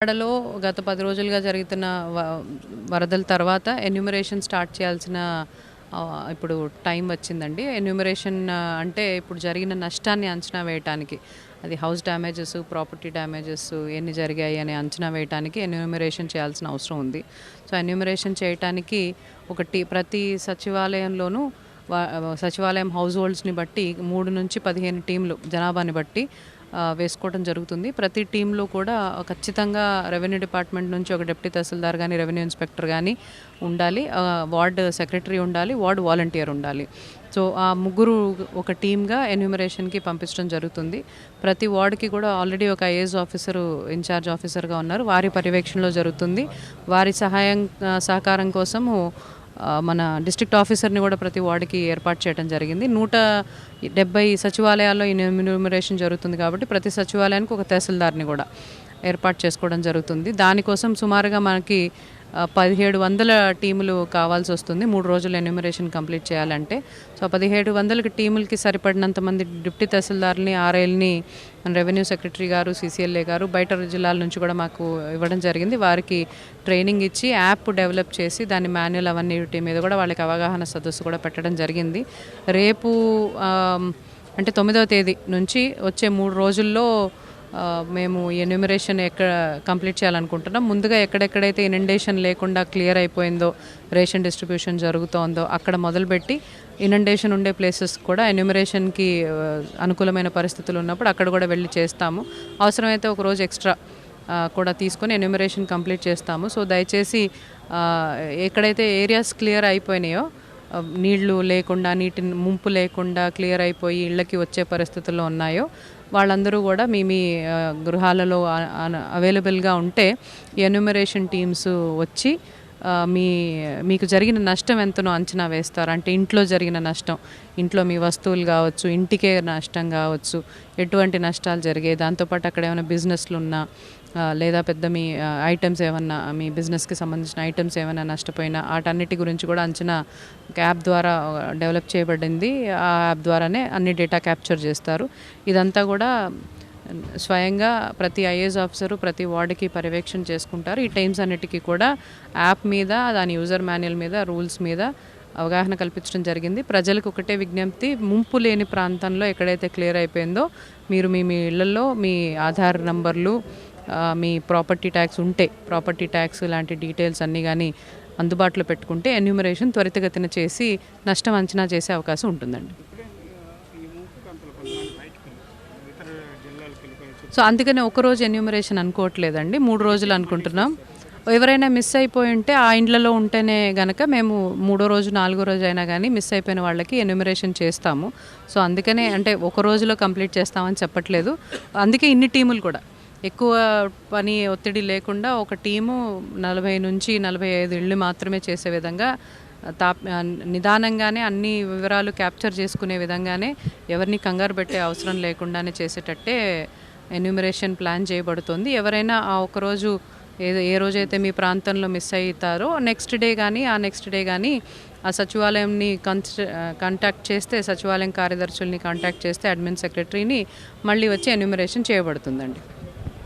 వాడలో గత 10 రోజులుగా జరుగుతున్న వరదల తర్వాత ఎన్యూమరేషన్ స్టార్ట్ చేయాల్సిన ఇప్పుడు టైం వచ్చిందండి. ఎన్యూమరేషన్ అంటే ఇప్పుడు జరిగిన నష్టాన్ని అంచనా వేయటానికి, అది హౌస్ డ్యామేజెస్, ప్రాపర్టీ డ్యామేజెస్ ఎన్ని జరిగాయి అని అంచనా వేయటానికి ఎన్యూమరేషన్ చేయాల్సిన అవసరం ఉంది. సో ఎన్యూమరేషన్ చేయటానికి ప్రతి సచివాలయంలోనూ సచివాలయం హౌస్ హోల్డ్స్ని బట్టి 3 నుంచి 15 టీంలు జనాభాని బట్టి వేసుకోవడం జరుగుతుంది. ప్రతి టీంలో కూడా ఖచ్చితంగా రెవెన్యూ డిపార్ట్మెంట్ నుంచి ఒక డిప్యూటీ తహసీల్దార్ కానీ, రెవెన్యూ ఇన్స్పెక్టర్ కానీ ఉండాలి, వార్డ్ సెక్రటరీ ఉండాలి, వార్డ్ వాలంటీర్ ఉండాలి. సో ఆ ముగ్గురు ఒక టీమ్గా ఎన్యూమరేషన్కి పంపించడం జరుగుతుంది. ప్రతి వార్డుకి కూడా ఆల్రెడీ ఒక ఐఏఎస్ ఆఫీసరు ఇన్ఛార్జ్ ఆఫీసర్గా ఉన్నారు, వారి పర్యవేక్షణలో జరుగుతుంది. వారి సహకారం కోసము మన డిస్ట్రిక్ట్ ఆఫీసర్ని కూడా ప్రతి వార్డుకి ఏర్పాటు చేయడం జరిగింది. 170 సచివాలయాల్లో ఎన్యూమరేషన్ జరుగుతుంది కాబట్టి ప్రతి సచివాలయానికి ఒక తహసీల్దార్ని కూడా ఏర్పాటు చేసుకోవడం జరుగుతుంది. దానికోసం సుమారుగా మనకి 1700 టీములు కావాల్సి వస్తుంది 3 రోజులు ఎన్యూమరేషన్ కంప్లీట్ చేయాలంటే. సో 1700 టీములకి సరిపడినంత మంది డిప్యూటీ తహసీల్దార్ని, ఆర్ఐల్ని రెవెన్యూ సెక్రటరీ గారు, సీసీఎల్ఏ గారు బయట జిల్లాల నుంచి కూడా మాకు ఇవ్వడం జరిగింది. వారికి ట్రైనింగ్ ఇచ్చి యాప్ డెవలప్ చేసి దాని మాన్యువల్ అవన్నీ మీద కూడా వాళ్ళకి అవగాహన సదస్సు కూడా పెట్టడం జరిగింది. రేపు అంటే 9వ తేదీ నుంచి వచ్చే 3 రోజుల్లో మేము ఎన్యూమరేషన్ కంప్లీట్ చేయాలనుకుంటున్నాం. ముందుగా ఎక్కడెక్కడైతే ఇనండేషన్ లేకుండా క్లియర్ అయిపోయిందో, రేషన్ డిస్ట్రిబ్యూషన్ జరుగుతోందో అక్కడ మొదలుపెట్టి ఇనండేషన్ ఉండే ప్లేసెస్ కూడా ఎన్యూమరేషన్కి అనుకూలమైన పరిస్థితులు ఉన్నప్పుడు అక్కడ కూడా వెళ్ళి చేస్తాము. అవసరమైతే ఒక రోజు ఎక్స్ట్రా కూడా తీసుకొని ఎన్యూమరేషన్ కంప్లీట్ చేస్తాము. సో దయచేసి ఎక్కడైతే ఏరియాస్ క్లియర్ అయిపోయినాయో, నీళ్లు లేకుండా, నీటి ముంపు లేకుండా క్లియర్ అయిపోయి ఇళ్ళకి వచ్చే పరిస్థితుల్లో ఉన్నాయో వాళ్ళందరూ కూడా మీ గృహాలలో అవైలబుల్గా ఉంటే ఎన్యూమరేషన్ టీమ్స్ వచ్చి మీకు జరిగిన నష్టం ఎంతనో అంచనా వేస్తారు. అంటే ఇంట్లో జరిగిన నష్టం, ఇంట్లో మీ వస్తువులు కావచ్చు, ఇంటికే నష్టం కావచ్చు, ఎటువంటి నష్టాలు జరిగాయి, దాంతోపాటు అక్కడ ఏమైనా బిజినెస్లు ఉన్నా లేదా పెద్ద మీ ఐటమ్స్ ఏమన్నా, మీ బిజినెస్కి సంబంధించిన ఐటమ్స్ ఏమైనా నష్టపోయినా వాటన్నిటి గురించి కూడా అంచనా యాప్ ద్వారా డెవలప్ చేయబడింది. ఆ యాప్ ద్వారానే అన్ని డేటా క్యాప్చర్ చేస్తారు. ఇదంతా కూడా స్వయంగా ప్రతి ఐఏఎస్ ఆఫీసరు ప్రతి వార్డుకి పర్యవేక్షణ చేసుకుంటారు. ఈ టైమ్స్ అన్నిటికీ కూడా యాప్ మీద, దాని యూజర్ మాన్యువల్ మీద, రూల్స్ మీద అవగాహన కల్పించడం జరిగింది. ప్రజలకు ఒకటే విజ్ఞప్తి, ముంపు లేని ప్రాంతంలో ఎక్కడైతే క్లియర్ అయిపోయిందో మీరు మీ ఇళ్లలో మీ ఆధార్ నంబర్లు, మీ ప్రాపర్టీ ట్యాక్స్ ఉంటే ప్రాపర్టీ ట్యాక్స్ లాంటి డీటెయిల్స్ అన్నీ కానీ అందుబాటులో పెట్టుకుంటే ఎన్యూమరేషన్ త్వరితగతిన చేసి నష్టం అంచనా చేసే అవకాశం ఉంటుందండి. సో అందుకనే ఒకరోజు ఎన్యూమరేషన్ అనుకోవట్లేదండి, 3 రోజులు అనుకుంటున్నాం. ఎవరైనా మిస్ అయిపోయి ఉంటే ఆ ఇండ్లలో ఉంటేనే గనక మేము 3వ రోజు 4వ రోజు అయినా కానీ మిస్ అయిపోయిన వాళ్ళకి ఎన్యూమరేషన్ చేస్తాము. సో అందుకనే అంటే ఒక రోజులో కంప్లీట్ చేస్తామని చెప్పట్లేదు. అందుకే ఇన్ని టీములు కూడా ఎక్కువ పని ఒత్తిడి లేకుండా ఒక టీము 40 నుంచి 45 ఇళ్ళు మాత్రమే చేసే విధంగా నిదానంగానే అన్ని వివరాలు క్యాప్చర్ చేసుకునే విధంగానే, ఎవరిని కంగారు పెట్టే అవసరం లేకుండానే చేసేటట్టే ఎన్యూమరేషన్ ప్లాన్ చేయబడుతుంది. ఎవరైనా ఆ ఒకరోజు ఏ రోజైతే మీ ప్రాంతంలో మిస్ అవుతారో నెక్స్ట్ డే కానీ ఆ సచివాలయంని కాంటాక్ట్ చేస్తే, సచివాలయం కార్యదర్శుల్ని కాంటాక్ట్ చేస్తే అడ్మిన్ సెక్రటరీని మళ్ళీ వచ్చి ఎన్యూమరేషన్ చేయబడుతుందండి.